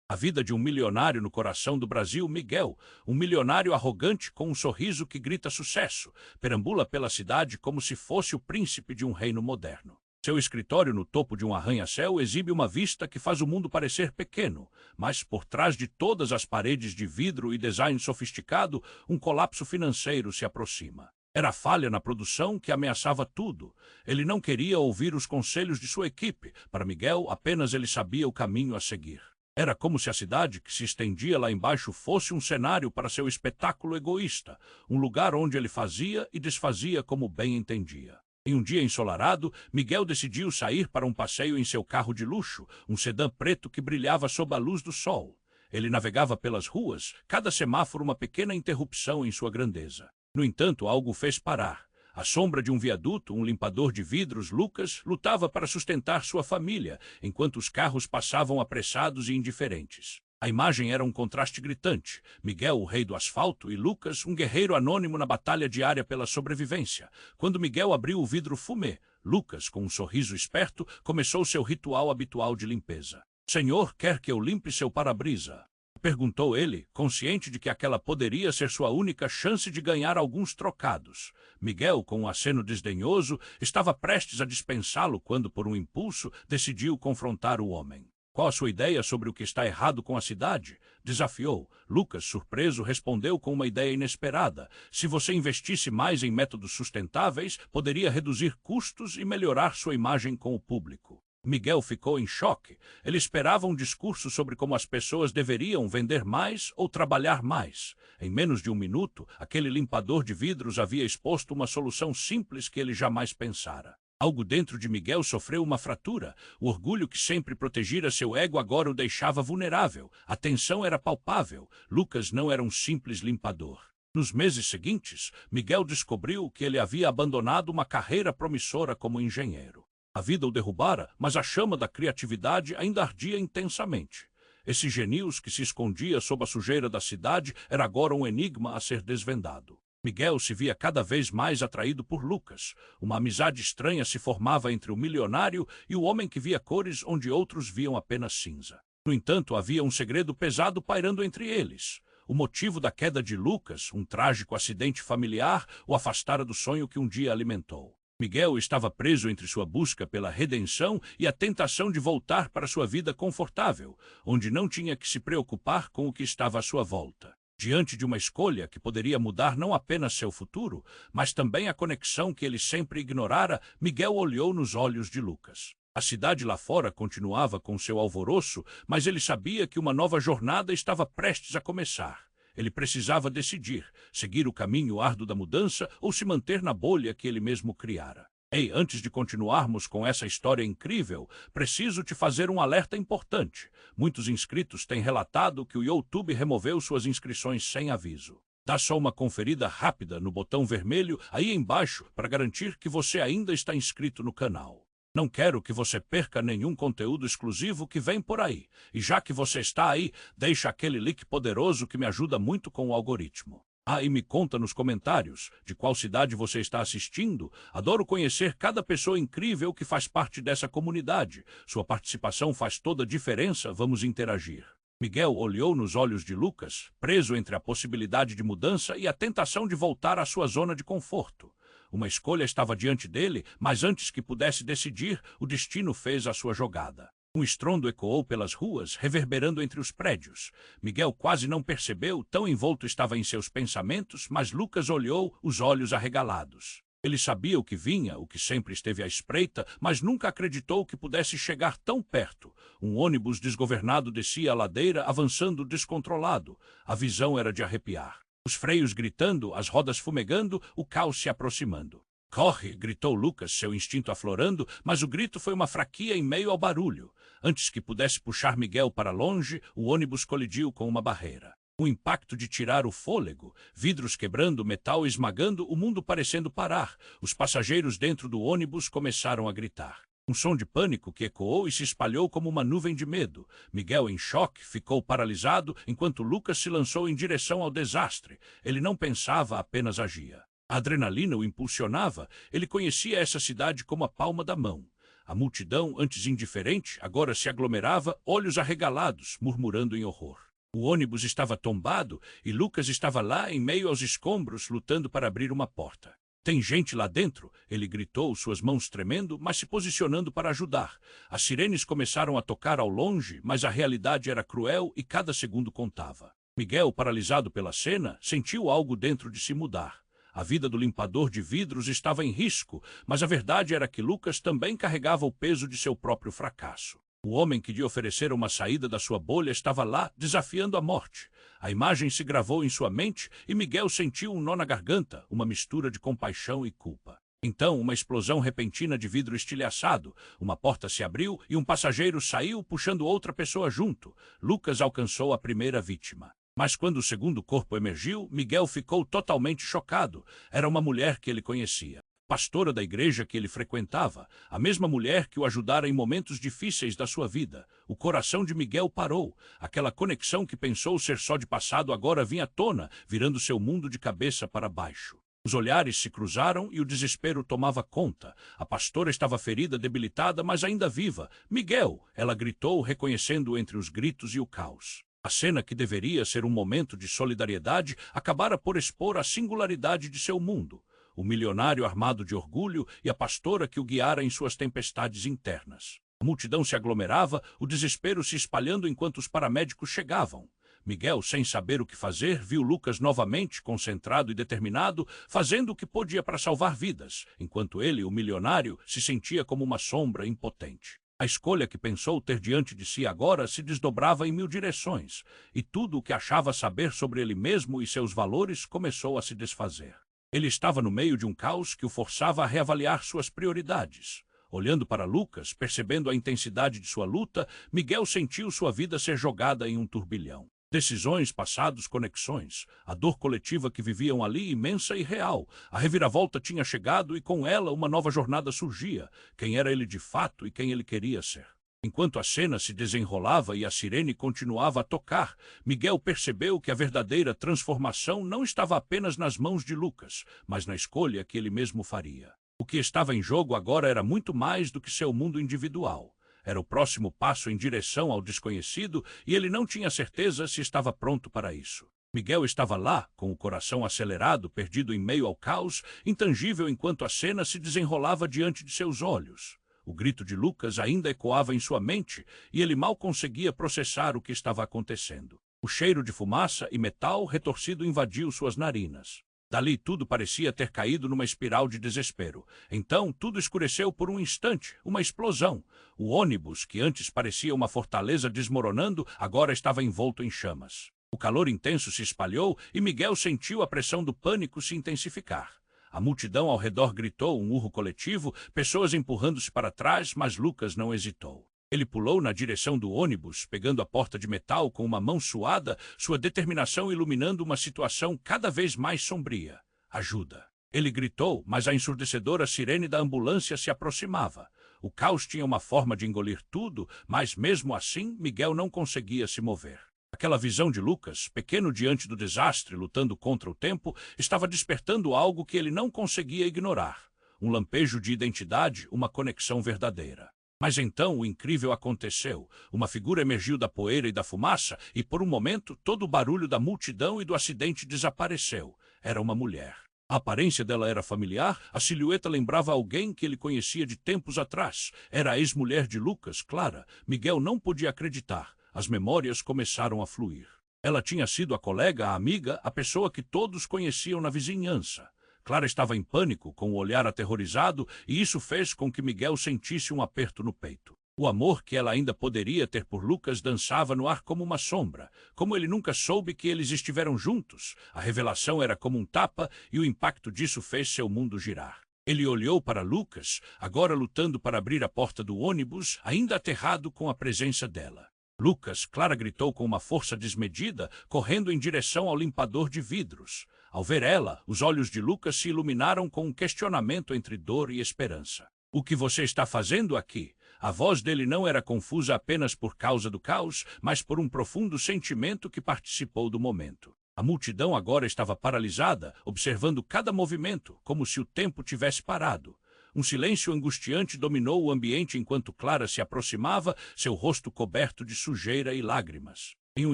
A vida de um milionário no coração do Brasil, Miguel, um milionário arrogante com um sorriso que grita sucesso, perambula pela cidade como se fosse o príncipe de um reino moderno. Seu escritório no topo de um arranha-céu exibe uma vista que faz o mundo parecer pequeno, mas por trás de todas as paredes de vidro e design sofisticado, um colapso financeiro se aproxima. Era falha na produção que ameaçava tudo. Ele não queria ouvir os conselhos de sua equipe. Para Miguel, apenas ele sabia o caminho a seguir. Era como se a cidade que se estendia lá embaixo fosse um cenário para seu espetáculo egoísta, um lugar onde ele fazia e desfazia como bem entendia. Em um dia ensolarado, Miguel decidiu sair para um passeio em seu carro de luxo, um sedã preto que brilhava sob a luz do sol. Ele navegava pelas ruas, cada semáforo uma pequena interrupção em sua grandeza. No entanto, algo o fez parar. À sombra de um viaduto, um limpador de vidros, Lucas, lutava para sustentar sua família, enquanto os carros passavam apressados e indiferentes. A imagem era um contraste gritante. Miguel, o rei do asfalto, e Lucas, um guerreiro anônimo na batalha diária pela sobrevivência. Quando Miguel abriu o vidro fumê, Lucas, com um sorriso esperto, começou seu ritual habitual de limpeza. "Senhor, quer que eu limpe seu para-brisa?" perguntou ele, consciente de que aquela poderia ser sua única chance de ganhar alguns trocados. Miguel, com um aceno desdenhoso, estava prestes a dispensá-lo quando, por um impulso, decidiu confrontar o homem. "Qual a sua ideia sobre o que está errado com a cidade?" desafiou. Lucas, surpreso, respondeu com uma ideia inesperada. "Se você investisse mais em métodos sustentáveis, poderia reduzir custos e melhorar sua imagem com o público." Miguel ficou em choque. Ele esperava um discurso sobre como as pessoas deveriam vender mais ou trabalhar mais. Em menos de um minuto, aquele limpador de vidros havia exposto uma solução simples que ele jamais pensara. Algo dentro de Miguel sofreu uma fratura. O orgulho que sempre protegera seu ego agora o deixava vulnerável. A tensão era palpável. Lucas não era um simples limpador. Nos meses seguintes, Miguel descobriu que ele havia abandonado uma carreira promissora como engenheiro. A vida o derrubara, mas a chama da criatividade ainda ardia intensamente. Esse genius que se escondia sob a sujeira da cidade era agora um enigma a ser desvendado. Miguel se via cada vez mais atraído por Lucas. Uma amizade estranha se formava entre o milionário e o homem que via cores onde outros viam apenas cinza. No entanto, havia um segredo pesado pairando entre eles. O motivo da queda de Lucas, um trágico acidente familiar, o afastara do sonho que um dia alimentou. Miguel estava preso entre sua busca pela redenção e a tentação de voltar para sua vida confortável, onde não tinha que se preocupar com o que estava à sua volta. Diante de uma escolha que poderia mudar não apenas seu futuro, mas também a conexão que ele sempre ignorara, Miguel olhou nos olhos de Lucas. A cidade lá fora continuava com seu alvoroço, mas ele sabia que uma nova jornada estava prestes a começar. Ele precisava decidir, seguir o caminho árduo da mudança ou se manter na bolha que ele mesmo criara. "Ei, antes de continuarmos com essa história incrível, preciso te fazer um alerta importante. Muitos inscritos têm relatado que o YouTube removeu suas inscrições sem aviso. Dá só uma conferida rápida no botão vermelho aí embaixo para garantir que você ainda está inscrito no canal. Não quero que você perca nenhum conteúdo exclusivo que vem por aí. E já que você está aí, deixa aquele like poderoso que me ajuda muito com o algoritmo. Ah, e me conta nos comentários de qual cidade você está assistindo. Adoro conhecer cada pessoa incrível que faz parte dessa comunidade. Sua participação faz toda a diferença, vamos interagir." Miguel olhou nos olhos de Lucas, preso entre a possibilidade de mudança e a tentação de voltar à sua zona de conforto. Uma escolha estava diante dele, mas antes que pudesse decidir, o destino fez a sua jogada. Um estrondo ecoou pelas ruas, reverberando entre os prédios. Miguel quase não percebeu, tão envolto estava em seus pensamentos, mas Lucas olhou, os olhos arregalados. Ele sabia o que vinha, o que sempre esteve à espreita, mas nunca acreditou que pudesse chegar tão perto. Um ônibus desgovernado descia a ladeira, avançando descontrolado. A visão era de arrepiar. Os freios gritando, as rodas fumegando, o caos se aproximando. "Corre!" gritou Lucas, seu instinto aflorando, mas o grito foi uma fraquia em meio ao barulho. Antes que pudesse puxar Miguel para longe, o ônibus colidiu com uma barreira. O impacto de tirar o fôlego, vidros quebrando, metal esmagando, o mundo parecendo parar. Os passageiros dentro do ônibus começaram a gritar. Um som de pânico que ecoou e se espalhou como uma nuvem de medo. Miguel, em choque, ficou paralisado, enquanto Lucas se lançou em direção ao desastre. Ele não pensava, apenas agia. A adrenalina o impulsionava. Ele conhecia essa cidade como a palma da mão. A multidão, antes indiferente, agora se aglomerava, olhos arregalados, murmurando em horror. O ônibus estava tombado e Lucas estava lá em meio aos escombros, lutando para abrir uma porta. Tem gente lá dentro, ele gritou, suas mãos tremendo, mas se posicionando para ajudar. As sirenes começaram a tocar ao longe, mas a realidade era cruel e cada segundo contava. Miguel, paralisado pela cena, sentiu algo dentro de si mudar. A vida do limpador de vidros estava em risco, mas a verdade era que Lucas também carregava o peso de seu próprio fracasso. O homem que lhe oferecera uma saída da sua bolha estava lá, desafiando a morte. A imagem se gravou em sua mente e Miguel sentiu um nó na garganta, uma mistura de compaixão e culpa. Então, uma explosão repentina de vidro estilhaçado. Uma porta se abriu e um passageiro saiu, puxando outra pessoa junto. Lucas alcançou a primeira vítima. Mas quando o segundo corpo emergiu, Miguel ficou totalmente chocado. Era uma mulher que ele conhecia. Pastora da igreja que ele frequentava, a mesma mulher que o ajudara em momentos difíceis da sua vida. O coração de Miguel parou. Aquela conexão que pensou ser só de passado agora vinha à tona, virando seu mundo de cabeça para baixo. Os olhares se cruzaram e o desespero tomava conta. A pastora estava ferida, debilitada, mas ainda viva. "Miguel!" ela gritou, reconhecendo-o entre os gritos e o caos. A cena que deveria ser um momento de solidariedade acabara por expor a singularidade de seu mundo. O milionário armado de orgulho e a pastora que o guiara em suas tempestades internas. A multidão se aglomerava, o desespero se espalhando enquanto os paramédicos chegavam. Miguel, sem saber o que fazer, viu Lucas novamente, concentrado e determinado, fazendo o que podia para salvar vidas, enquanto ele, o milionário, se sentia como uma sombra impotente. A escolha que pensou ter diante de si agora se desdobrava em 1000 direções, e tudo o que achava saber sobre ele mesmo e seus valores começou a se desfazer. Ele estava no meio de um caos que o forçava a reavaliar suas prioridades. Olhando para Lucas, percebendo a intensidade de sua luta, Miguel sentiu sua vida ser jogada em um turbilhão. Decisões, passados, conexões, a dor coletiva que viviam ali imensa e real. A reviravolta tinha chegado e com ela uma nova jornada surgia. Quem era ele de fato e quem ele queria ser? Enquanto a cena se desenrolava e a sirene continuava a tocar, Miguel percebeu que a verdadeira transformação não estava apenas nas mãos de Lucas, mas na escolha que ele mesmo faria. O que estava em jogo agora era muito mais do que seu mundo individual. Era o próximo passo em direção ao desconhecido e ele não tinha certeza se estava pronto para isso. Miguel estava lá, com o coração acelerado, perdido em meio ao caos, intangível enquanto a cena se desenrolava diante de seus olhos. O grito de Lucas ainda ecoava em sua mente e ele mal conseguia processar o que estava acontecendo. O cheiro de fumaça e metal retorcido invadiu suas narinas. Dali tudo parecia ter caído numa espiral de desespero. Então tudo escureceu por um instante, uma explosão. O ônibus, que antes parecia uma fortaleza desmoronando, agora estava envolto em chamas. O calor intenso se espalhou e Miguel sentiu a pressão do pânico se intensificar. A multidão ao redor gritou um urro coletivo, pessoas empurrando-se para trás, mas Lucas não hesitou. Ele pulou na direção do ônibus, pegando a porta de metal com uma mão suada, sua determinação iluminando uma situação cada vez mais sombria. Ajuda! Ele gritou, mas a ensurdecedora sirene da ambulância se aproximava. O caos tinha uma forma de engolir tudo, mas mesmo assim Miguel não conseguia se mover. Aquela visão de Lucas, pequeno diante do desastre, lutando contra o tempo, estava despertando algo que ele não conseguia ignorar. Um lampejo de identidade, uma conexão verdadeira. Mas então o incrível aconteceu. Uma figura emergiu da poeira e da fumaça, e por um momento todo o barulho da multidão e do acidente desapareceu. Era uma mulher. A aparência dela era familiar, a silhueta lembrava alguém que ele conhecia de tempos atrás. Era a ex-mulher de Lucas, Clara. Miguel não podia acreditar. As memórias começaram a fluir. Ela tinha sido a colega, a amiga, a pessoa que todos conheciam na vizinhança. Clara estava em pânico, com o olhar aterrorizado, e isso fez com que Miguel sentisse um aperto no peito. O amor que ela ainda poderia ter por Lucas dançava no ar como uma sombra. Como ele nunca soube que eles estiveram juntos, a revelação era como um tapa e o impacto disso fez seu mundo girar. Ele olhou para Lucas, agora lutando para abrir a porta do ônibus, ainda aterrado com a presença dela. Lucas, Clara gritou com uma força desmedida, correndo em direção ao limpador de vidros. Ao ver ela, os olhos de Lucas se iluminaram com um questionamento entre dor e esperança. "O que você está fazendo aqui?" A voz dele não era confusa apenas por causa do caos, mas por um profundo sentimento que participou do momento. A multidão agora estava paralisada, observando cada movimento, como se o tempo tivesse parado. Um silêncio angustiante dominou o ambiente enquanto Clara se aproximava, seu rosto coberto de sujeira e lágrimas. Em um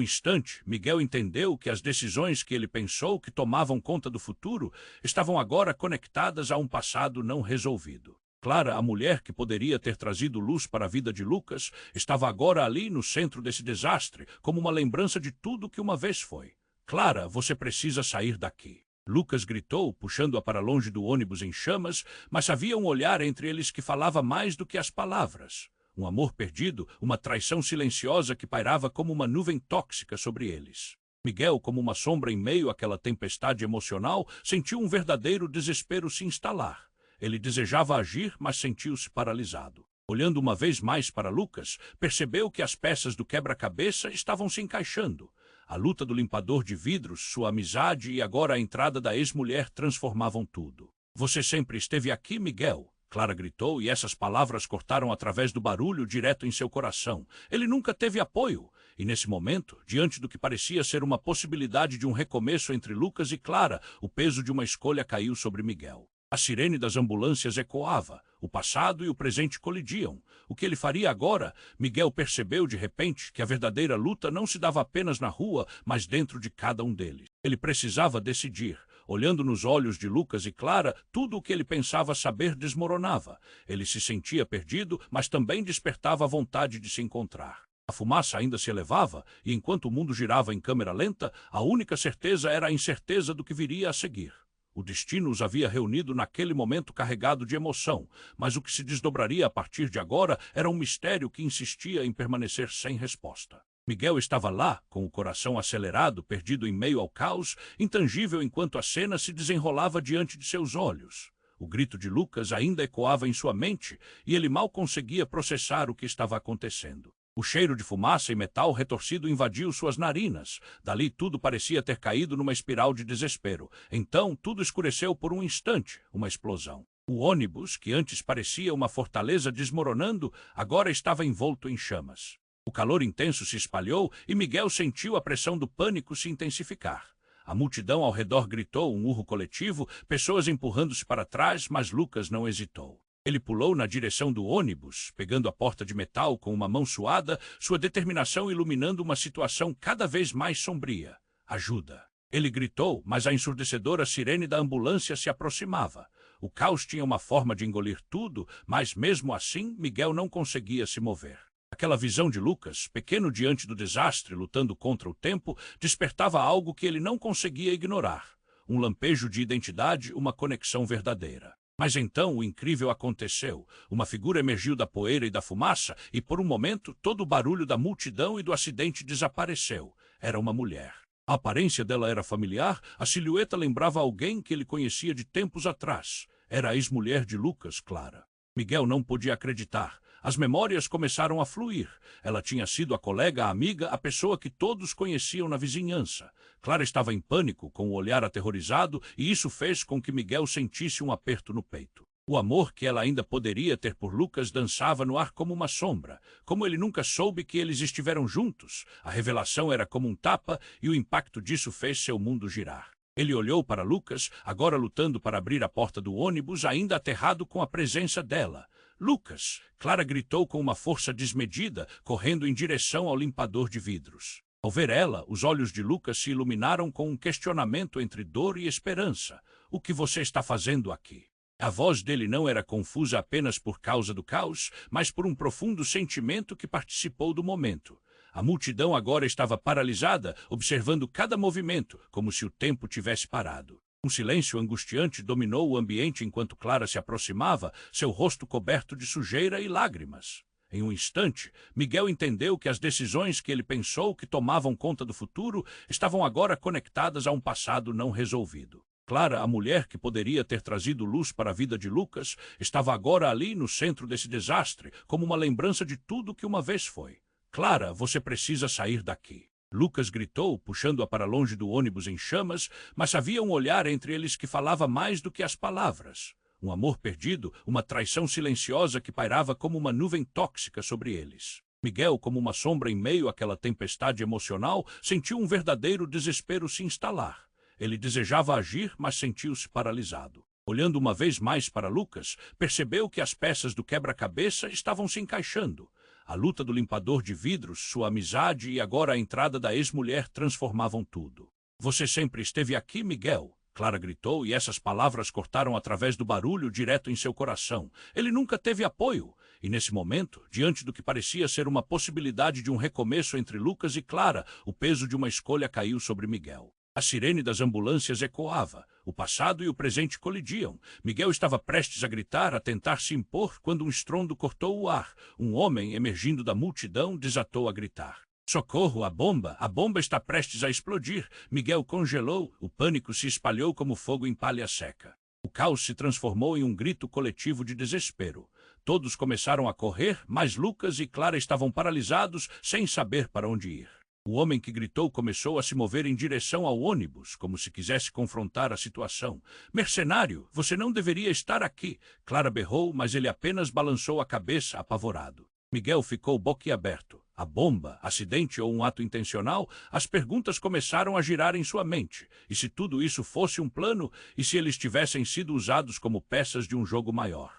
instante, Miguel entendeu que as decisões que ele pensou que tomavam conta do futuro estavam agora conectadas a um passado não resolvido. Clara, a mulher que poderia ter trazido luz para a vida de Lucas, estava agora ali no centro desse desastre, como uma lembrança de tudo que uma vez foi. Clara, você precisa sair daqui. Lucas gritou, puxando-a para longe do ônibus em chamas, mas havia um olhar entre eles que falava mais do que as palavras. Um amor perdido, uma traição silenciosa que pairava como uma nuvem tóxica sobre eles. Miguel, como uma sombra em meio àquela tempestade emocional, sentiu um verdadeiro desespero se instalar. Ele desejava agir, mas sentiu-se paralisado. Olhando uma vez mais para Lucas, percebeu que as peças do quebra-cabeça estavam se encaixando. A luta do limpador de vidros, sua amizade e agora a entrada da ex-mulher transformavam tudo. Você sempre esteve aqui, Miguel. Clara gritou e essas palavras cortaram através do barulho direto em seu coração. Ele nunca teve apoio. E nesse momento, diante do que parecia ser uma possibilidade de um recomeço entre Lucas e Clara, o peso de uma escolha caiu sobre Miguel. A sirene das ambulâncias ecoava. O passado e o presente colidiam. O que ele faria agora? Miguel percebeu de repente que a verdadeira luta não se dava apenas na rua, mas dentro de cada um deles. Ele precisava decidir. Olhando nos olhos de Lucas e Clara, tudo o que ele pensava saber desmoronava. Ele se sentia perdido, mas também despertava a vontade de se encontrar. A fumaça ainda se elevava, e enquanto o mundo girava em câmera lenta, a única certeza era a incerteza do que viria a seguir. O destino os havia reunido naquele momento carregado de emoção, mas o que se desdobraria a partir de agora era um mistério que insistia em permanecer sem resposta. Miguel estava lá, com o coração acelerado, perdido em meio ao caos, intangível enquanto a cena se desenrolava diante de seus olhos. O grito de Lucas ainda ecoava em sua mente, e ele mal conseguia processar o que estava acontecendo. O cheiro de fumaça e metal retorcido invadiu suas narinas. Dali tudo parecia ter caído numa espiral de desespero. Então tudo escureceu por um instante, uma explosão. O ônibus, que antes parecia uma fortaleza desmoronando, agora estava envolto em chamas. O calor intenso se espalhou e Miguel sentiu a pressão do pânico se intensificar. A multidão ao redor gritou um urro coletivo, pessoas empurrando-se para trás, mas Lucas não hesitou. Ele pulou na direção do ônibus, pegando a porta de metal com uma mão suada, sua determinação iluminando uma situação cada vez mais sombria. Ajuda! Ele gritou, mas a ensurdecedora sirene da ambulância se aproximava. O caos tinha uma forma de engolir tudo, mas mesmo assim Miguel não conseguia se mover. Aquela visão de Lucas, pequeno diante do desastre, lutando contra o tempo, despertava algo que ele não conseguia ignorar. Um lampejo de identidade, uma conexão verdadeira. Mas então o incrível aconteceu. Uma figura emergiu da poeira e da fumaça, e por um momento todo o barulho da multidão e do acidente desapareceu. Era uma mulher. A aparência dela era familiar, a silhueta lembrava alguém que ele conhecia de tempos atrás. Era a ex-mulher de Lucas, Clara. Miguel não podia acreditar. As memórias começaram a fluir. Ela tinha sido a colega, a amiga, a pessoa que todos conheciam na vizinhança. Clara estava em pânico, com o olhar aterrorizado, e isso fez com que Miguel sentisse um aperto no peito. O amor que ela ainda poderia ter por Lucas dançava no ar como uma sombra. Como ele nunca soube que eles estiveram juntos, a revelação era como um tapa, e o impacto disso fez seu mundo girar. Ele olhou para Lucas, agora lutando para abrir a porta do ônibus, ainda aterrado com a presença dela. Lucas! Clara gritou com uma força desmedida, correndo em direção ao limpador de vidros. Ao ver ela, os olhos de Lucas se iluminaram com um questionamento entre dor e esperança. O que você está fazendo aqui? A voz dele não era confusa apenas por causa do caos, mas por um profundo sentimento que participou do momento. A multidão agora estava paralisada, observando cada movimento, como se o tempo tivesse parado. Um silêncio angustiante dominou o ambiente enquanto Clara se aproximava, seu rosto coberto de sujeira e lágrimas. Em um instante, Miguel entendeu que as decisões que ele pensou que tomavam conta do futuro estavam agora conectadas a um passado não resolvido. Clara, a mulher que poderia ter trazido luz para a vida de Lucas, estava agora ali no centro desse desastre, como uma lembrança de tudo que uma vez foi. Clara, você precisa sair daqui. Lucas gritou, puxando-a para longe do ônibus em chamas, mas havia um olhar entre eles que falava mais do que as palavras. Um amor perdido, uma traição silenciosa que pairava como uma nuvem tóxica sobre eles. Miguel, como uma sombra em meio àquela tempestade emocional, sentiu um verdadeiro desespero se instalar. Ele desejava agir, mas sentiu-se paralisado. Olhando uma vez mais para Lucas, percebeu que as peças do quebra-cabeça estavam se encaixando. A luta do limpador de vidros, sua amizade e agora a entrada da ex-mulher transformavam tudo. Você sempre esteve aqui, Miguel, Clara gritou, e essas palavras cortaram através do barulho direto em seu coração. Ele nunca teve apoio. E nesse momento, diante do que parecia ser uma possibilidade de um recomeço entre Lucas e Clara, o peso de uma escolha caiu sobre Miguel. A sirene das ambulâncias ecoava. O passado e o presente colidiam. Miguel estava prestes a gritar, a tentar se impor, quando um estrondo cortou o ar. Um homem, emergindo da multidão, desatou a gritar. Socorro, a bomba! A bomba está prestes a explodir! Miguel congelou, o pânico se espalhou como fogo em palha seca. O caos se transformou em um grito coletivo de desespero. Todos começaram a correr, mas Lucas e Clara estavam paralisados, sem saber para onde ir. O homem que gritou começou a se mover em direção ao ônibus, como se quisesse confrontar a situação. Mercenário, você não deveria estar aqui! Clara berrou, mas ele apenas balançou a cabeça, apavorado. Miguel ficou boquiaberto. A bomba, acidente ou um ato intencional? As perguntas começaram a girar em sua mente. E se tudo isso fosse um plano? E se eles tivessem sido usados como peças de um jogo maior?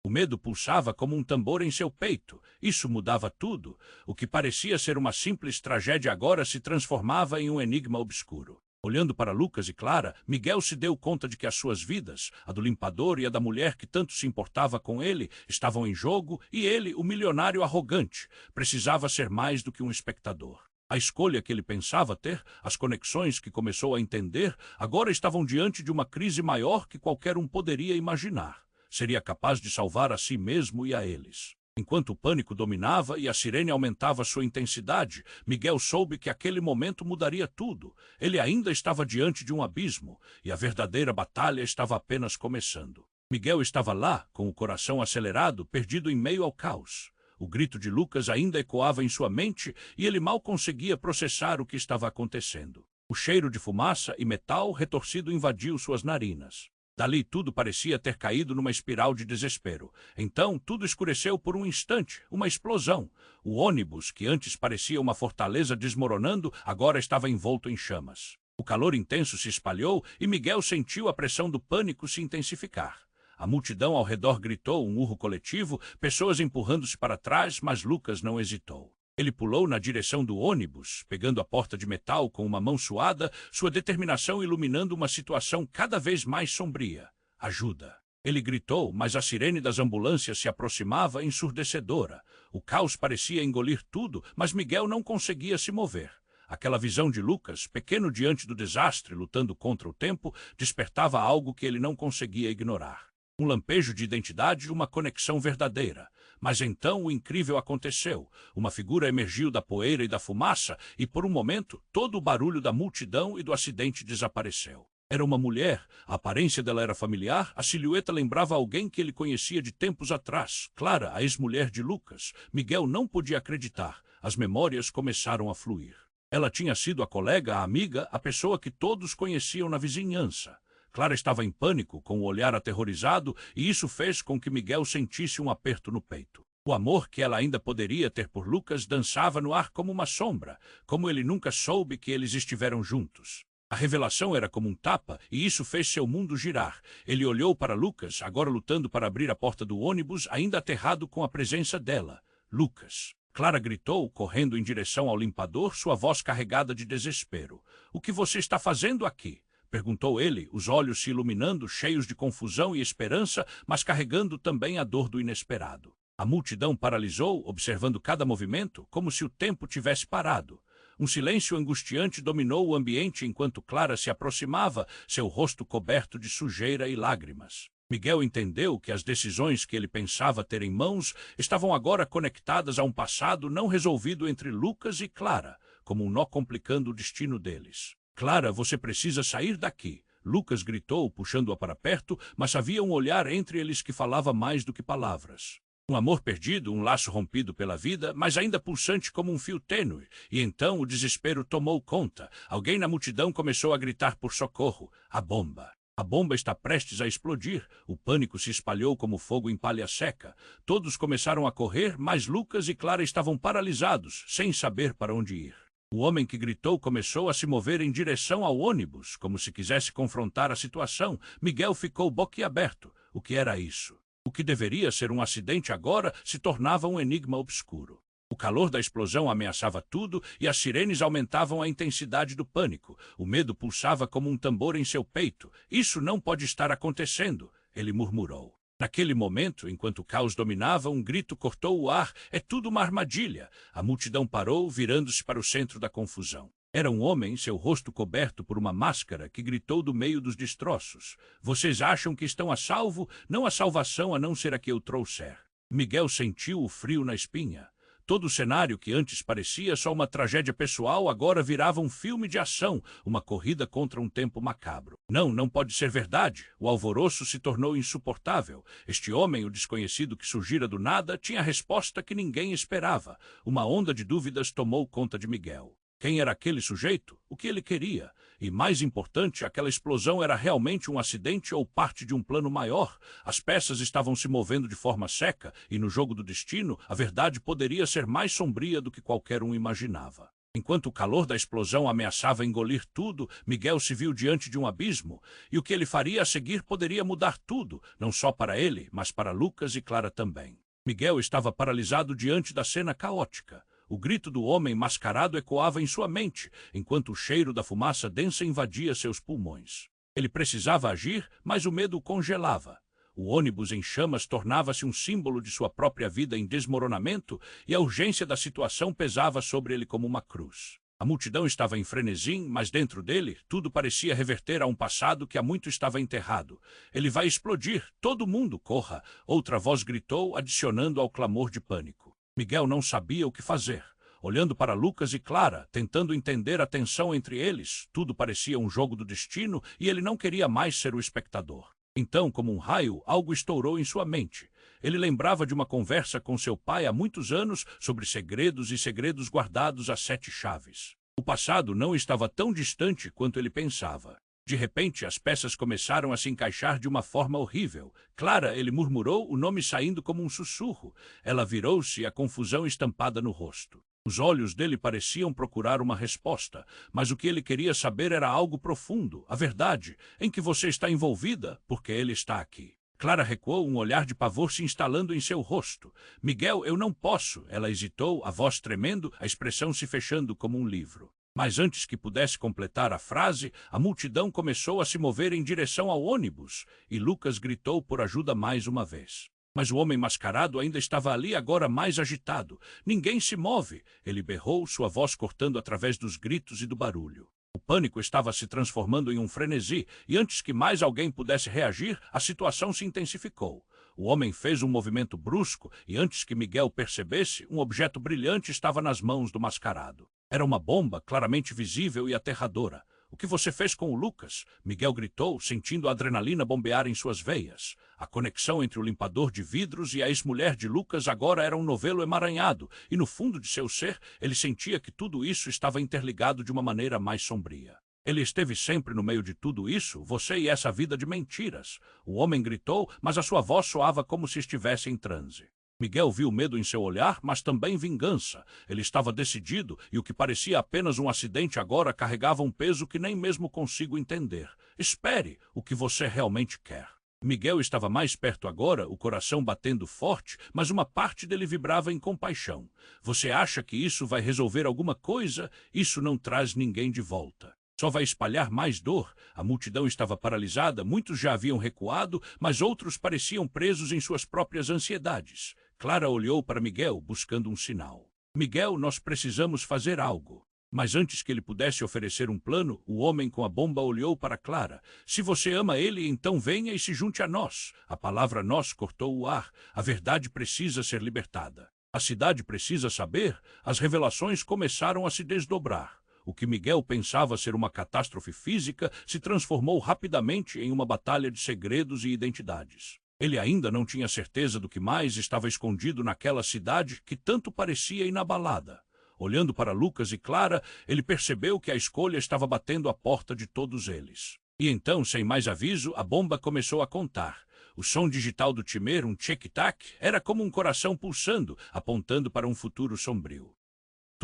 O medo pulsava como um tambor em seu peito. Isso mudava tudo. O que parecia ser uma simples tragédia agora se transformava em um enigma obscuro. Olhando para Lucas e Clara, Miguel se deu conta de que as suas vidas, a do limpador e a da mulher que tanto se importava com ele, estavam em jogo e ele, o milionário arrogante, precisava ser mais do que um espectador. A escolha que ele pensava ter, as conexões que começou a entender, agora estavam diante de uma crise maior que qualquer um poderia imaginar. Seria capaz de salvar a si mesmo e a eles. Enquanto o pânico dominava e a sirene aumentava sua intensidade, Miguel soube que aquele momento mudaria tudo. Ele ainda estava diante de um abismo, e a verdadeira batalha estava apenas começando. Miguel estava lá, com o coração acelerado, perdido em meio ao caos. O grito de Lucas ainda ecoava em sua mente e ele mal conseguia processar o que estava acontecendo. O cheiro de fumaça e metal retorcido invadiu suas narinas. Dali tudo parecia ter caído numa espiral de desespero. Então tudo escureceu por um instante, uma explosão. O ônibus, que antes parecia uma fortaleza desmoronando, agora estava envolto em chamas. O calor intenso se espalhou e Miguel sentiu a pressão do pânico se intensificar. A multidão ao redor gritou um urro coletivo, pessoas empurrando-se para trás, mas Lucas não hesitou. Ele pulou na direção do ônibus, pegando a porta de metal com uma mão suada, sua determinação iluminando uma situação cada vez mais sombria. Ajuda! Ele gritou, mas a sirene das ambulâncias se aproximava ensurdecedora. O caos parecia engolir tudo, mas Miguel não conseguia se mover. Aquela visão de Lucas, pequeno diante do desastre, lutando contra o tempo, despertava algo que ele não conseguia ignorar. Um lampejo de identidade e uma conexão verdadeira. Mas então o incrível aconteceu. Uma figura emergiu da poeira e da fumaça e, por um momento, todo o barulho da multidão e do acidente desapareceu. Era uma mulher. A aparência dela era familiar, a silhueta lembrava alguém que ele conhecia de tempos atrás. Clara, a ex-mulher de Lucas. Miguel não podia acreditar. As memórias começaram a fluir. Ela tinha sido a colega, a amiga, a pessoa que todos conheciam na vizinhança. Clara estava em pânico, com o olhar aterrorizado, e isso fez com que Miguel sentisse um aperto no peito. O amor que ela ainda poderia ter por Lucas dançava no ar como uma sombra, como ele nunca soube que eles estiveram juntos. A revelação era como um tapa, e isso fez seu mundo girar. Ele olhou para Lucas, agora lutando para abrir a porta do ônibus, ainda aterrado com a presença dela. Lucas! Clara gritou, correndo em direção ao limpador, sua voz carregada de desespero. "O que você está fazendo aqui?" perguntou ele, os olhos se iluminando, cheios de confusão e esperança, mas carregando também a dor do inesperado. A multidão paralisou, observando cada movimento, como se o tempo tivesse parado. Um silêncio angustiante dominou o ambiente enquanto Clara se aproximava, seu rosto coberto de sujeira e lágrimas. Miguel entendeu que as decisões que ele pensava ter em mãos estavam agora conectadas a um passado não resolvido entre Lucas e Clara, como um nó complicando o destino deles. "Clara, você precisa sair daqui!" Lucas gritou, puxando-a para perto, mas havia um olhar entre eles que falava mais do que palavras. Um amor perdido, um laço rompido pela vida, mas ainda pulsante como um fio tênue. E então o desespero tomou conta. Alguém na multidão começou a gritar por socorro. A bomba! A bomba está prestes a explodir. O pânico se espalhou como fogo em palha seca. Todos começaram a correr, mas Lucas e Clara estavam paralisados, sem saber para onde ir. O homem que gritou começou a se mover em direção ao ônibus, como se quisesse confrontar a situação. Miguel ficou boquiaberto. O que era isso? O que deveria ser um acidente agora se tornava um enigma obscuro. O calor da explosão ameaçava tudo e as sirenes aumentavam a intensidade do pânico. O medo pulsava como um tambor em seu peito. Isso não pode estar acontecendo, ele murmurou. Naquele momento, enquanto o caos dominava, um grito cortou o ar. É tudo uma armadilha. A multidão parou, virando-se para o centro da confusão. Era um homem, seu rosto coberto por uma máscara, que gritou do meio dos destroços. Vocês acham que estão a salvo? Não há salvação a não ser a que eu trouxer. Miguel sentiu o frio na espinha. Todo o cenário que antes parecia só uma tragédia pessoal agora virava um filme de ação, uma corrida contra um tempo macabro. Não pode ser verdade. O alvoroço se tornou insuportável. Este homem, o desconhecido que surgira do nada, tinha a resposta que ninguém esperava. Uma onda de dúvidas tomou conta de Miguel. Quem era aquele sujeito? O que ele queria? E, mais importante, aquela explosão era realmente um acidente ou parte de um plano maior? As peças estavam se movendo de forma seca, e no jogo do destino, a verdade poderia ser mais sombria do que qualquer um imaginava. Enquanto o calor da explosão ameaçava engolir tudo, Miguel se viu diante de um abismo, e o que ele faria a seguir poderia mudar tudo, não só para ele, mas para Lucas e Clara também. Miguel estava paralisado diante da cena caótica. O grito do homem mascarado ecoava em sua mente, enquanto o cheiro da fumaça densa invadia seus pulmões. Ele precisava agir, mas o medo o congelava. O ônibus em chamas tornava-se um símbolo de sua própria vida em desmoronamento, e a urgência da situação pesava sobre ele como uma cruz. A multidão estava em frenesi, mas dentro dele, tudo parecia reverter a um passado que há muito estava enterrado. Ele vai explodir, todo mundo corra! Outra voz gritou, adicionando ao clamor de pânico. Miguel não sabia o que fazer. Olhando para Lucas e Clara, tentando entender a tensão entre eles, tudo parecia um jogo do destino e ele não queria mais ser o espectador. Então, como um raio, algo estourou em sua mente. Ele lembrava de uma conversa com seu pai há muitos anos sobre segredos e segredos guardados a 7 chaves. O passado não estava tão distante quanto ele pensava. De repente, as peças começaram a se encaixar de uma forma horrível. Clara, ele murmurou, o nome saindo como um sussurro. Ela virou-se, a confusão estampada no rosto. Os olhos dele pareciam procurar uma resposta, mas o que ele queria saber era algo profundo, a verdade, em que você está envolvida, porque ele está aqui. Clara recuou, um olhar de pavor se instalando em seu rosto. Miguel, eu não posso. Ela hesitou, a voz tremendo, a expressão se fechando como um livro. Mas antes que pudesse completar a frase, a multidão começou a se mover em direção ao ônibus, e Lucas gritou por ajuda mais uma vez. Mas o homem mascarado ainda estava ali, agora mais agitado. Ninguém se move, ele berrou, sua voz cortando através dos gritos e do barulho. O pânico estava se transformando em um frenesi, e antes que mais alguém pudesse reagir, a situação se intensificou. O homem fez um movimento brusco, e antes que Miguel percebesse, um objeto brilhante estava nas mãos do mascarado. Era uma bomba, claramente visível e aterradora. O que você fez com o Lucas? Miguel gritou, sentindo a adrenalina bombear em suas veias. A conexão entre o limpador de vidros e a ex-mulher de Lucas agora era um novelo emaranhado, e no fundo de seu ser, ele sentia que tudo isso estava interligado de uma maneira mais sombria. Ele esteve sempre no meio de tudo isso, você e essa vida de mentiras. O homem gritou, mas a sua voz soava como se estivesse em transe. Miguel viu medo em seu olhar, mas também vingança. Ele estava decidido, e o que parecia apenas um acidente agora carregava um peso que nem mesmo consigo entender. Espere, o que você realmente quer. Miguel estava mais perto agora, o coração batendo forte, mas uma parte dele vibrava em compaixão. Você acha que isso vai resolver alguma coisa? Isso não traz ninguém de volta. Só vai espalhar mais dor. A multidão estava paralisada, muitos já haviam recuado, mas outros pareciam presos em suas próprias ansiedades. Clara olhou para Miguel, buscando um sinal. Miguel, nós precisamos fazer algo. Mas antes que ele pudesse oferecer um plano, o homem com a bomba olhou para Clara. Se você ama ele, então venha e se junte a nós. A palavra nós cortou o ar. A verdade precisa ser libertada. A cidade precisa saber. As revelações começaram a se desdobrar. O que Miguel pensava ser uma catástrofe física se transformou rapidamente em uma batalha de segredos e identidades. Ele ainda não tinha certeza do que mais estava escondido naquela cidade que tanto parecia inabalada. Olhando para Lucas e Clara, ele percebeu que a escolha estava batendo à porta de todos eles. E então, sem mais aviso, a bomba começou a contar. O som digital do timer, um tic-tac, era como um coração pulsando, apontando para um futuro sombrio.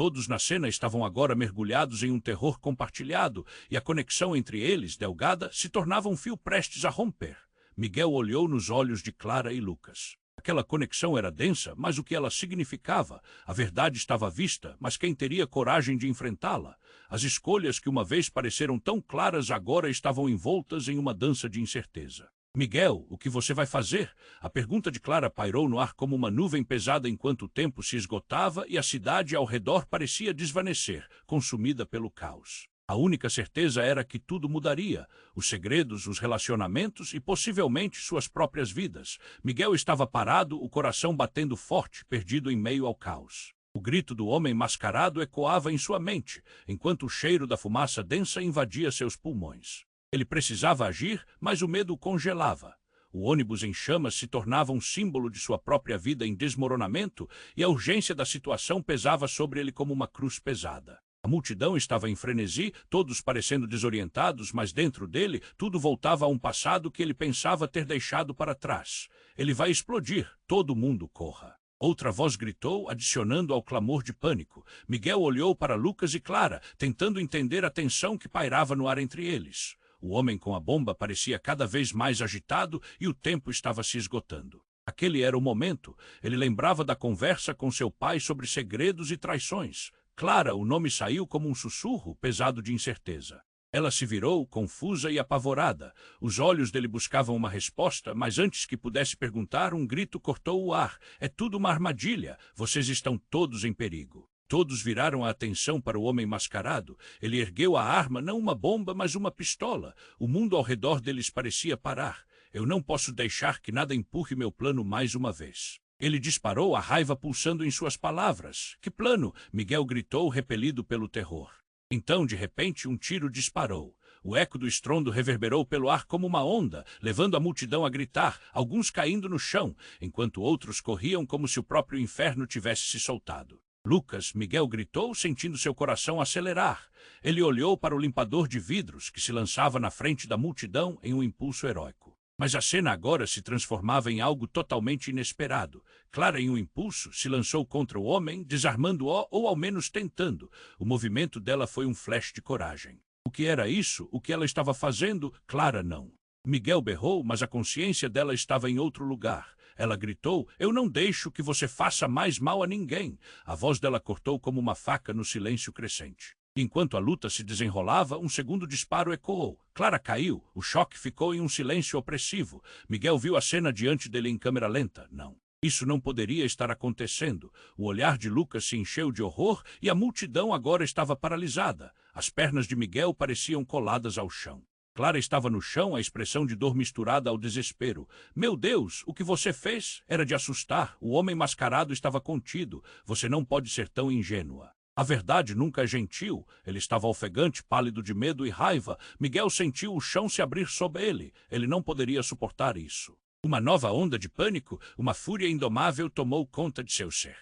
Todos na cena estavam agora mergulhados em um terror compartilhado, e a conexão entre eles, delgada, se tornava um fio prestes a romper. Miguel olhou nos olhos de Clara e Lucas. Aquela conexão era densa, mas o que ela significava? A verdade estava à vista, mas quem teria coragem de enfrentá-la? As escolhas que uma vez pareceram tão claras agora estavam envoltas em uma dança de incerteza. Miguel, o que você vai fazer? A pergunta de Clara pairou no ar como uma nuvem pesada enquanto o tempo se esgotava e a cidade ao redor parecia desvanecer, consumida pelo caos. A única certeza era que tudo mudaria. Os segredos, os relacionamentos e possivelmente suas próprias vidas. Miguel estava parado, o coração batendo forte, perdido em meio ao caos. O grito do homem mascarado ecoava em sua mente, enquanto o cheiro da fumaça densa invadia seus pulmões. Ele precisava agir, mas o medo o congelava. O ônibus em chamas se tornava um símbolo de sua própria vida em desmoronamento e a urgência da situação pesava sobre ele como uma cruz pesada. A multidão estava em frenesi, todos parecendo desorientados, mas dentro dele tudo voltava a um passado que ele pensava ter deixado para trás. Ele vai explodir, todo mundo corra. Outra voz gritou, adicionando ao clamor de pânico. Miguel olhou para Lucas e Clara, tentando entender a tensão que pairava no ar entre eles. O homem com a bomba parecia cada vez mais agitado e o tempo estava se esgotando. Aquele era o momento. Ele lembrava da conversa com seu pai sobre segredos e traições. Clara, o nome saiu como um sussurro, pesado de incerteza. Ela se virou, confusa e apavorada. Os olhos dele buscavam uma resposta, mas antes que pudesse perguntar, um grito cortou o ar. É tudo uma armadilha. Vocês estão todos em perigo. Todos viraram a atenção para o homem mascarado. Ele ergueu a arma, não uma bomba, mas uma pistola. O mundo ao redor deles parecia parar. Eu não posso deixar que nada empurre meu plano mais uma vez. Ele disparou, a raiva pulsando em suas palavras. Que plano? Miguel gritou, repelido pelo terror. Então, de repente, um tiro disparou. O eco do estrondo reverberou pelo ar como uma onda, levando a multidão a gritar, alguns caindo no chão, enquanto outros corriam como se o próprio inferno tivesse se soltado. Lucas, Miguel gritou, sentindo seu coração acelerar. Ele olhou para o limpador de vidros, que se lançava na frente da multidão em um impulso heróico. Mas a cena agora se transformava em algo totalmente inesperado. Clara, em um impulso, se lançou contra o homem, desarmando-o ou ao menos tentando. O movimento dela foi um flash de coragem. O que era isso? O que ela estava fazendo? Clara não. Miguel berrou, mas a consciência dela estava em outro lugar. Ela gritou, eu não deixo que você faça mais mal a ninguém. A voz dela cortou como uma faca no silêncio crescente. Enquanto a luta se desenrolava, um segundo disparo ecoou. Clara caiu. O choque ficou em um silêncio opressivo. Miguel viu a cena diante dele em câmera lenta. Não. Isso não poderia estar acontecendo. O olhar de Lucas se encheu de horror e a multidão agora estava paralisada. As pernas de Miguel pareciam coladas ao chão. Clara estava no chão, a expressão de dor misturada ao desespero. Meu Deus, o que você fez? Era de assustar. O homem mascarado estava contido. Você não pode ser tão ingênua. A verdade nunca é gentil. Ele estava ofegante, pálido de medo e raiva. Miguel sentiu o chão se abrir sob ele. Ele não poderia suportar isso. Uma nova onda de pânico, uma fúria indomável tomou conta de seu ser.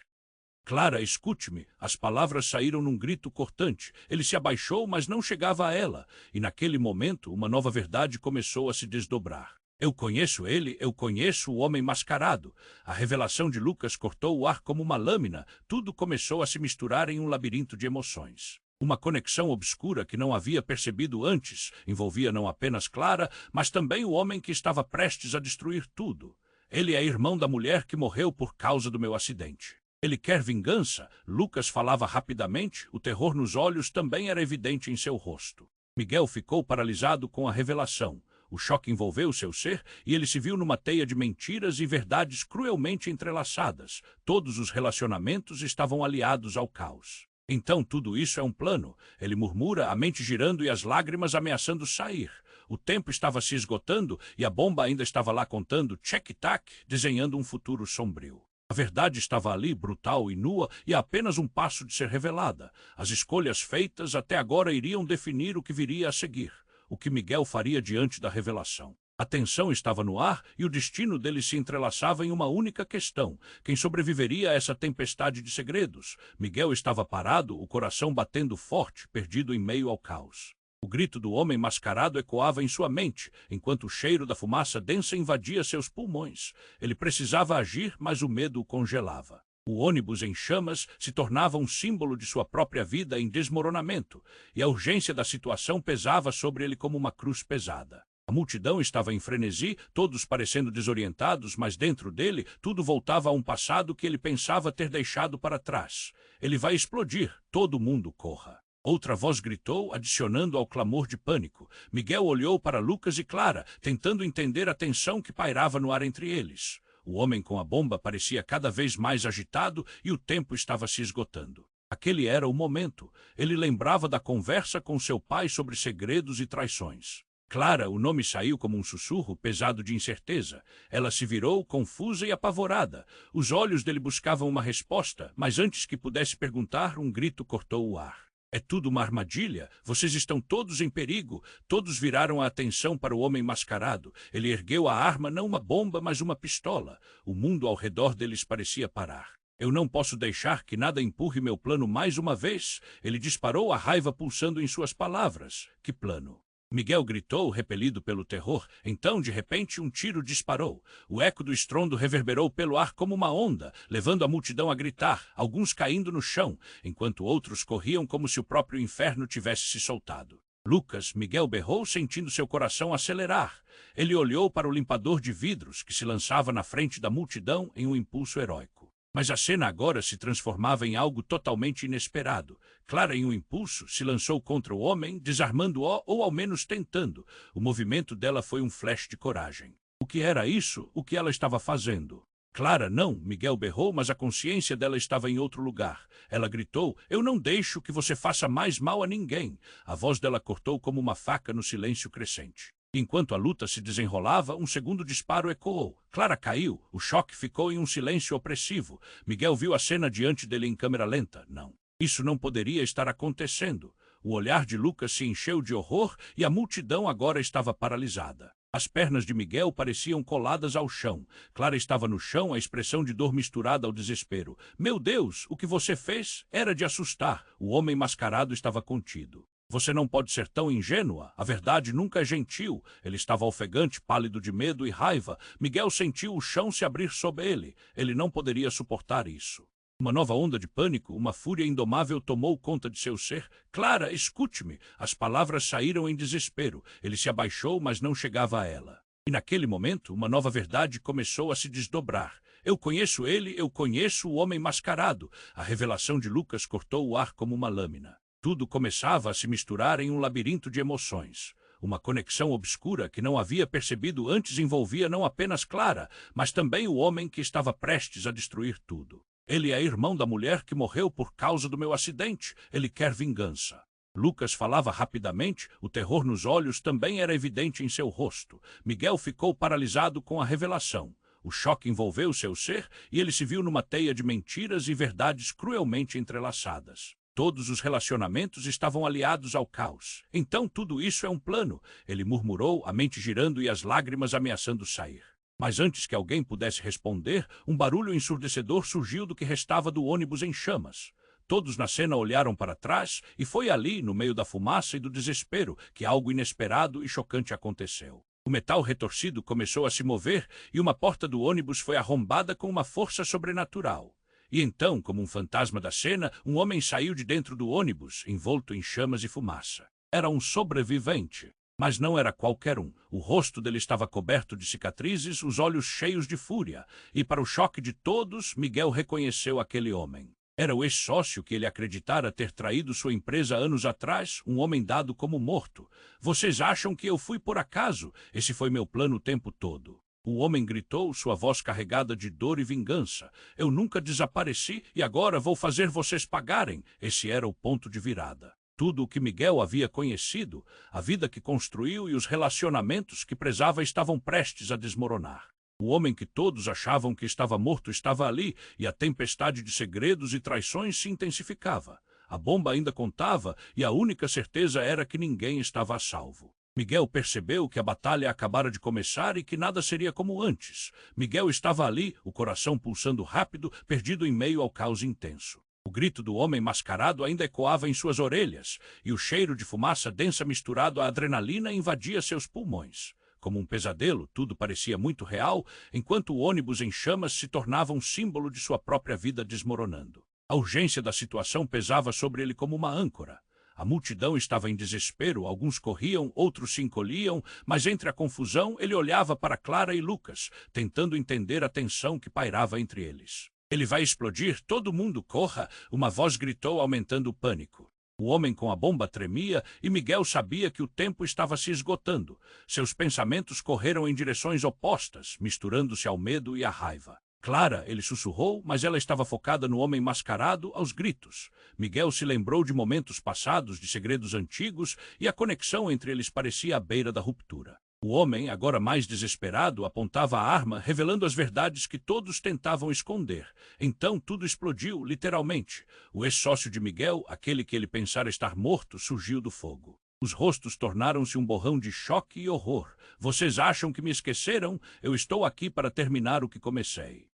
Clara, escute-me. As palavras saíram num grito cortante. Ele se abaixou, mas não chegava a ela. E naquele momento, uma nova verdade começou a se desdobrar. Eu conheço ele, eu conheço o homem mascarado. A revelação de Lucas cortou o ar como uma lâmina. Tudo começou a se misturar em um labirinto de emoções. Uma conexão obscura que não havia percebido antes. Envolvia não apenas Clara, mas também o homem que estava prestes a destruir tudo. Ele é irmão da mulher que morreu por causa do meu acidente. Ele quer vingança. Lucas falava rapidamente, o terror nos olhos também era evidente em seu rosto. Miguel ficou paralisado com a revelação. O choque envolveu seu ser e ele se viu numa teia de mentiras e verdades cruelmente entrelaçadas. Todos os relacionamentos estavam aliados ao caos. Então tudo isso é um plano. Ele murmura, a mente girando e as lágrimas ameaçando sair. O tempo estava se esgotando e a bomba ainda estava lá contando tchac-tac, desenhando um futuro sombrio. A verdade estava ali, brutal e nua, e a apenas um passo de ser revelada. As escolhas feitas até agora iriam definir o que viria a seguir. O que Miguel faria diante da revelação. A tensão estava no ar e o destino dele se entrelaçava em uma única questão. Quem sobreviveria a essa tempestade de segredos? Miguel estava parado, o coração batendo forte, perdido em meio ao caos. O grito do homem mascarado ecoava em sua mente, enquanto o cheiro da fumaça densa invadia seus pulmões. Ele precisava agir, mas o medo o congelava. O ônibus em chamas se tornava um símbolo de sua própria vida em desmoronamento, e a urgência da situação pesava sobre ele como uma cruz pesada. A multidão estava em frenesi, todos parecendo desorientados, mas dentro dele tudo voltava a um passado que ele pensava ter deixado para trás. Ele vai explodir, todo mundo corra. Outra voz gritou, adicionando ao clamor de pânico. Miguel olhou para Lucas e Clara, tentando entender a tensão que pairava no ar entre eles. O homem com a bomba parecia cada vez mais agitado e o tempo estava se esgotando. Aquele era o momento. Ele lembrava da conversa com seu pai sobre segredos e traições. Clara, o nome saiu como um sussurro pesado de incerteza. Ela se virou, confusa e apavorada. Os olhos dele buscavam uma resposta, mas antes que pudesse perguntar, um grito cortou o ar. É tudo uma armadilha? Vocês estão todos em perigo. Todos viraram a atenção para o homem mascarado. Ele ergueu a arma, não uma bomba, mas uma pistola. O mundo ao redor deles parecia parar. Eu não posso deixar que nada empurre meu plano mais uma vez. Ele disparou, a raiva pulsando em suas palavras. Que plano? Miguel gritou, repelido pelo terror. Então, de repente, um tiro disparou. O eco do estrondo reverberou pelo ar como uma onda, levando a multidão a gritar, alguns caindo no chão, enquanto outros corriam como se o próprio inferno tivesse se soltado. Lucas, Miguel berrou, sentindo seu coração acelerar. Ele olhou para o limpador de vidros, que se lançava na frente da multidão em um impulso heróico. Mas a cena agora se transformava em algo totalmente inesperado. Clara, em um impulso, se lançou contra o homem, desarmando-o ou ao menos tentando. O movimento dela foi um flash de coragem. O que era isso? O que ela estava fazendo? Clara, não, Miguel berrou, mas a consciência dela estava em outro lugar. Ela gritou, eu não deixo que você faça mais mal a ninguém. A voz dela cortou como uma faca no silêncio crescente. Enquanto a luta se desenrolava, um segundo disparo ecoou. Clara caiu. O choque ficou em um silêncio opressivo. Miguel viu a cena diante dele em câmera lenta. Não. Isso não poderia estar acontecendo. O olhar de Lucas se encheu de horror e a multidão agora estava paralisada. As pernas de Miguel pareciam coladas ao chão. Clara estava no chão, a expressão de dor misturada ao desespero. Meu Deus, o que você fez era de assustar. O homem mascarado estava contido. Você não pode ser tão ingênua. A verdade nunca é gentil. Ele estava ofegante, pálido de medo e raiva. Miguel sentiu o chão se abrir sob ele. Ele não poderia suportar isso. Uma nova onda de pânico, uma fúria indomável tomou conta de seu ser. Clara, escute-me. As palavras saíram em desespero. Ele se abaixou, mas não chegava a ela. E naquele momento, uma nova verdade começou a se desdobrar. Eu conheço ele, eu conheço o homem mascarado. A revelação de Lucas cortou o ar como uma lâmina. Tudo começava a se misturar em um labirinto de emoções. Uma conexão obscura que não havia percebido antes envolvia não apenas Clara, mas também o homem que estava prestes a destruir tudo. Ele é irmão da mulher que morreu por causa do meu acidente. Ele quer vingança. Lucas falava rapidamente, o terror nos olhos também era evidente em seu rosto. Miguel ficou paralisado com a revelação. O choque envolveu seu ser e ele se viu numa teia de mentiras e verdades cruelmente entrelaçadas. Todos os relacionamentos estavam aliados ao caos. Então tudo isso é um plano, ele murmurou, a mente girando e as lágrimas ameaçando sair. Mas antes que alguém pudesse responder, um barulho ensurdecedor surgiu do que restava do ônibus em chamas. Todos na cena olharam para trás e foi ali, no meio da fumaça e do desespero, que algo inesperado e chocante aconteceu. O metal retorcido começou a se mover e uma porta do ônibus foi arrombada com uma força sobrenatural. E então, como um fantasma da cena, um homem saiu de dentro do ônibus, envolto em chamas e fumaça. Era um sobrevivente. Mas não era qualquer um. O rosto dele estava coberto de cicatrizes, os olhos cheios de fúria. E para o choque de todos, Miguel reconheceu aquele homem. Era o ex-sócio que ele acreditara ter traído sua empresa anos atrás, um homem dado como morto. Vocês acham que eu fui por acaso? Esse foi meu plano o tempo todo. O homem gritou, sua voz carregada de dor e vingança. Eu nunca desapareci e agora vou fazer vocês pagarem. Esse era o ponto de virada. Tudo o que Miguel havia conhecido, a vida que construiu e os relacionamentos que prezava estavam prestes a desmoronar. O homem que todos achavam que estava morto estava ali e a tempestade de segredos e traições se intensificava. A bomba ainda contava e a única certeza era que ninguém estava a salvo. Miguel percebeu que a batalha acabara de começar e que nada seria como antes. Miguel estava ali, o coração pulsando rápido, perdido em meio ao caos intenso. O grito do homem mascarado ainda ecoava em suas orelhas, e o cheiro de fumaça densa misturado à adrenalina invadia seus pulmões. Como um pesadelo, tudo parecia muito real, enquanto o ônibus em chamas se tornava um símbolo de sua própria vida desmoronando. A urgência da situação pesava sobre ele como uma âncora. A multidão estava em desespero, alguns corriam, outros se encolhiam, mas entre a confusão ele olhava para Clara e Lucas, tentando entender a tensão que pairava entre eles. Ele vai explodir, todo mundo corra, uma voz gritou aumentando o pânico. O homem com a bomba tremia e Miguel sabia que o tempo estava se esgotando. Seus pensamentos correram em direções opostas, misturando-se ao medo e à raiva. Clara, ele sussurrou, mas ela estava focada no homem mascarado aos gritos. Miguel se lembrou de momentos passados, de segredos antigos, e a conexão entre eles parecia à beira da ruptura. O homem, agora mais desesperado, apontava a arma, revelando as verdades que todos tentavam esconder. Então tudo explodiu, literalmente. O ex-sócio de Miguel, aquele que ele pensara estar morto, surgiu do fogo. Os rostos tornaram-se um borrão de choque e horror. Vocês acham que me esqueceram? Eu estou aqui para terminar o que comecei.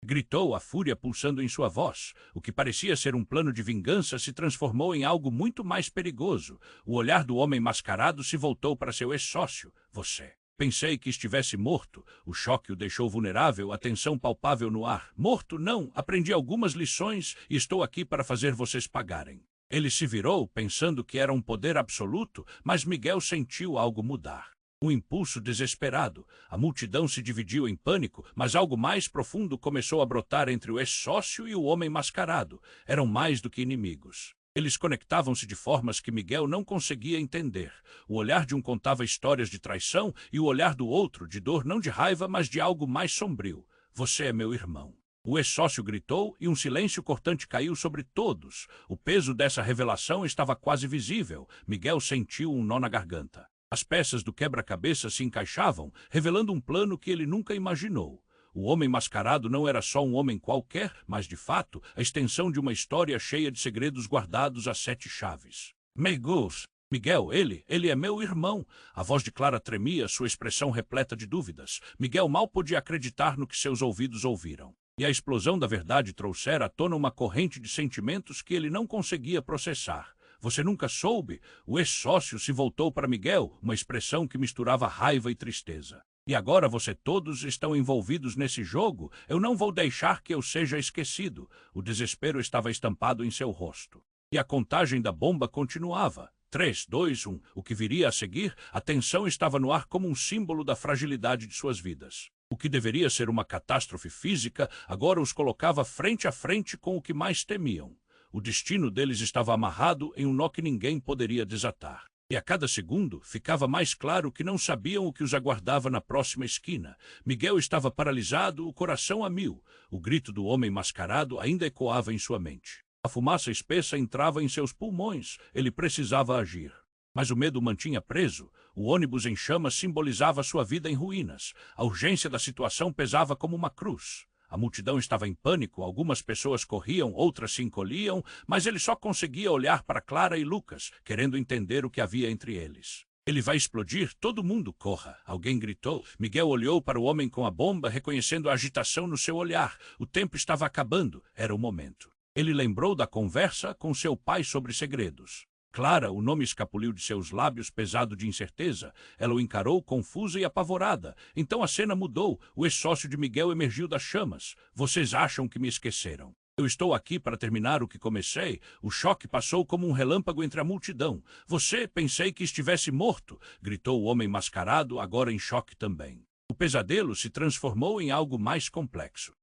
Gritou, a fúria pulsando em sua voz. O que parecia ser um plano de vingança se transformou em algo muito mais perigoso. O olhar do homem mascarado se voltou para seu ex-sócio. Você. Pensei que estivesse morto. O choque o deixou vulnerável, a tensão palpável no ar. Morto, não. Aprendi algumas lições e estou aqui para fazer vocês pagarem. Ele se virou, pensando que era um poder absoluto, mas Miguel sentiu algo mudar. Um impulso desesperado. A multidão se dividiu em pânico, mas algo mais profundo começou a brotar entre o ex-sócio e o homem mascarado. Eram mais do que inimigos. Eles conectavam-se de formas que Miguel não conseguia entender. O olhar de um contava histórias de traição e o olhar do outro de dor, não de raiva, mas de algo mais sombrio. Você é meu irmão. O ex-sócio gritou e um silêncio cortante caiu sobre todos. O peso dessa revelação estava quase visível. Miguel sentiu um nó na garganta. As peças do quebra-cabeça se encaixavam, revelando um plano que ele nunca imaginou. O homem mascarado não era só um homem qualquer, mas, de fato, a extensão de uma história cheia de segredos guardados a 7 chaves. Miguel, ele é meu irmão. A voz de Clara tremia, sua expressão repleta de dúvidas. Miguel mal podia acreditar no que seus ouvidos ouviram. E a explosão da verdade trouxera à tona uma corrente de sentimentos que ele não conseguia processar. Você nunca soube? O ex-sócio se voltou para Miguel, uma expressão que misturava raiva e tristeza. E agora todos estão envolvidos nesse jogo? Eu não vou deixar que eu seja esquecido. O desespero estava estampado em seu rosto. E a contagem da bomba continuava. 3, 2, 1. O que viria a seguir? A tensão estava no ar como um símbolo da fragilidade de suas vidas. O que deveria ser uma catástrofe física, agora os colocava frente a frente com o que mais temiam. O destino deles estava amarrado em um nó que ninguém poderia desatar. E a cada segundo ficava mais claro que não sabiam o que os aguardava na próxima esquina. Miguel estava paralisado, o coração a mil. O grito do homem mascarado ainda ecoava em sua mente. A fumaça espessa entrava em seus pulmões. Ele precisava agir. Mas o medo o mantinha preso. O ônibus em chamas simbolizava sua vida em ruínas. A urgência da situação pesava como uma cruz. A multidão estava em pânico, algumas pessoas corriam, outras se encolhiam, mas ele só conseguia olhar para Clara e Lucas, querendo entender o que havia entre eles. Ele vai explodir, todo mundo corra, alguém gritou. Miguel olhou para o homem com a bomba, reconhecendo a agitação no seu olhar. O tempo estava acabando, era o momento. Ele lembrou da conversa com seu pai sobre segredos. Clara, o nome escapuliu de seus lábios pesado de incerteza. Ela o encarou confusa e apavorada. Então a cena mudou. O ex-sócio de Miguel emergiu das chamas. Vocês acham que me esqueceram? Eu estou aqui para terminar o que comecei. O choque passou como um relâmpago entre a multidão. Pensei que estivesse morto, gritou o homem mascarado, agora em choque também. O pesadelo se transformou em algo mais complexo.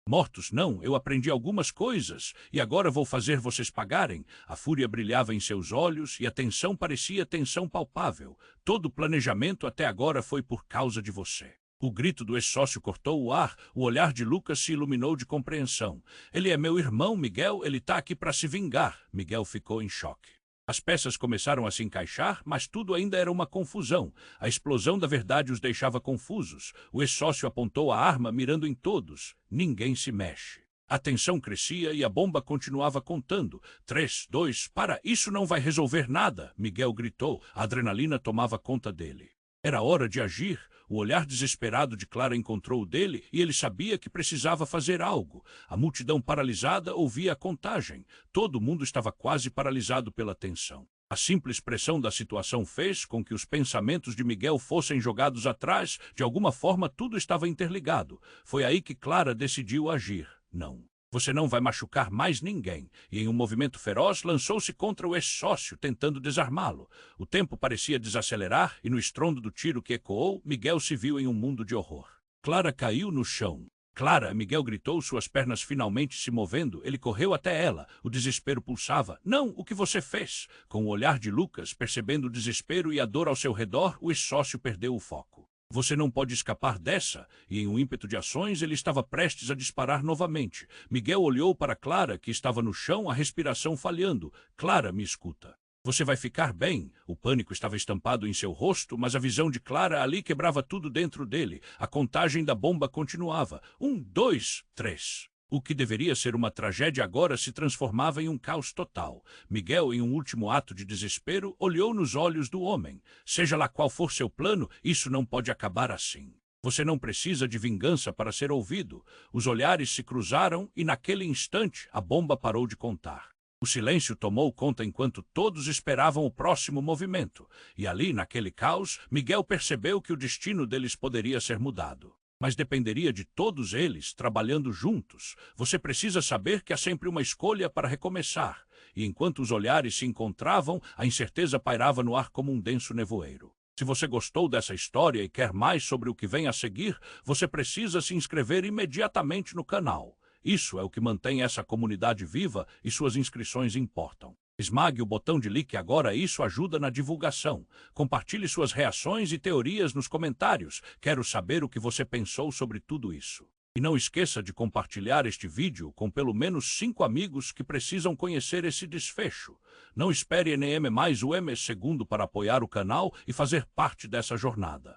Mortos, não, eu aprendi algumas coisas, e agora vou fazer vocês pagarem. A fúria brilhava em seus olhos, e a tensão parecia tensão palpável. Todo o planejamento até agora foi por causa de você. O grito do ex-sócio cortou o ar, o olhar de Lucas se iluminou de compreensão. Ele é meu irmão, Miguel, ele está aqui para se vingar. Miguel ficou em choque. As peças começaram a se encaixar, mas tudo ainda era uma confusão. A explosão da verdade os deixava confusos. O ex-sócio apontou a arma, mirando em todos. Ninguém se mexe. A tensão crescia e a bomba continuava contando. 3, 2, para, isso não vai resolver nada, Miguel gritou. A adrenalina tomava conta dele. Era hora de agir. O olhar desesperado de Clara encontrou o dele e ele sabia que precisava fazer algo. A multidão paralisada ouvia a contagem. Todo mundo estava quase paralisado pela tensão. A simples pressão da situação fez com que os pensamentos de Miguel fossem jogados atrás. De alguma forma, tudo estava interligado. Foi aí que Clara decidiu agir. Não. Você não vai machucar mais ninguém. E em um movimento feroz, lançou-se contra o ex-sócio, tentando desarmá-lo. O tempo parecia desacelerar e no estrondo do tiro que ecoou, Miguel se viu em um mundo de horror. Clara caiu no chão. Clara, Miguel gritou, suas pernas finalmente se movendo. Ele correu até ela. O desespero pulsava. Não, o que você fez? Com o olhar de Lucas, percebendo o desespero e a dor ao seu redor, o ex-sócio perdeu o foco. Você não pode escapar dessa. E em um ímpeto de ações, ele estava prestes a disparar novamente. Miguel olhou para Clara, que estava no chão, a respiração falhando. Clara, me escuta. Você vai ficar bem. O pânico estava estampado em seu rosto, mas a visão de Clara ali quebrava tudo dentro dele. A contagem da bomba continuava. 1, 2, 3. O que deveria ser uma tragédia agora se transformava em um caos total. Miguel, em um último ato de desespero, olhou nos olhos do homem. Seja lá qual for seu plano, isso não pode acabar assim. Você não precisa de vingança para ser ouvido. Os olhares se cruzaram e, naquele instante, a bomba parou de contar. O silêncio tomou conta enquanto todos esperavam o próximo movimento. E ali, naquele caos, Miguel percebeu que o destino deles poderia ser mudado. Mas dependeria de todos eles, trabalhando juntos. Você precisa saber que há sempre uma escolha para recomeçar. E enquanto os olhares se encontravam, a incerteza pairava no ar como um denso nevoeiro. Se você gostou dessa história e quer mais sobre o que vem a seguir, você precisa se inscrever imediatamente no canal. Isso é o que mantém essa comunidade viva e suas inscrições importam. Esmague o botão de like agora, isso ajuda na divulgação. Compartilhe suas reações e teorias nos comentários. Quero saber o que você pensou sobre tudo isso. E não esqueça de compartilhar este vídeo com pelo menos 5 amigos que precisam conhecer esse desfecho. Não espere NM mais o M segundo para apoiar o canal e fazer parte dessa jornada.